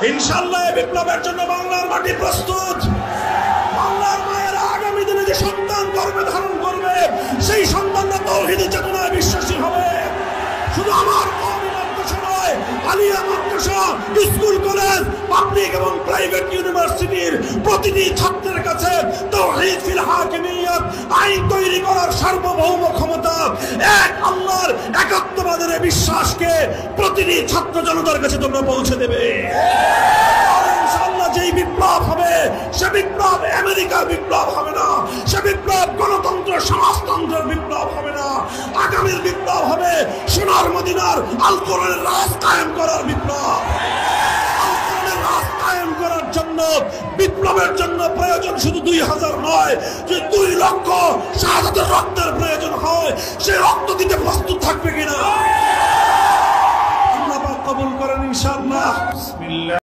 ইনশাআল্লাহ বিপ্লবের জন্য বাংলার মাটি প্রস্তুত। বাংলার মায়েরা আগামী দিনে যে সন্তান গর্ভে ধারণ করবে সেই সন্তানরা তাওহীদের চেতনায় বিশ্বাসী হবে। শুধু আমার কওমি মাদ্রাসা নয়, আলিয়া মাদ্রাসা, স্কুল, কলেজ, পাবলিক এবং প্রাইভেট ইউনিভার্সিটির প্রতিটি ছাত্রের কাছে তাওহীদ ফিল হাকিমিয়্যাত আইন তৈরি করার সার্বভৌম ক্ষমতা, এক আল্লাহর একাত্মবাদের বিশ্বাসকে প্রতিটি ছাত্র জনতার কাছে তোমরা পৌঁছে দেবে। ইনশাআল্লাহ যেই বিপ্লব হবে সে বিপ্লব আমেরিকার বিপ্লব হবে না, সে বিপ্লব গণতন্ত্র সমাজতন্ত্রের বিপ্লব হবে না। আগামীর বিপ্লব হবে সোনার মদিনার আল কোরআনের রাজ কায়েম করার বিপ্লব। আল কোরআনের রাজ কায়েম করার জন্য বিপ্লবের জন্য প্রয়োজন শুধু 2000 নয়, যে 2 লক্ষ শাহাদাতের রক্তের প্রয়োজন হয়, সে রক্ত দিতে প্রস্তুত থাকবে কিনা আল্লাহ পাক কবুল করেন ইনশাআল্লাহ। বিসমিল্লাহ।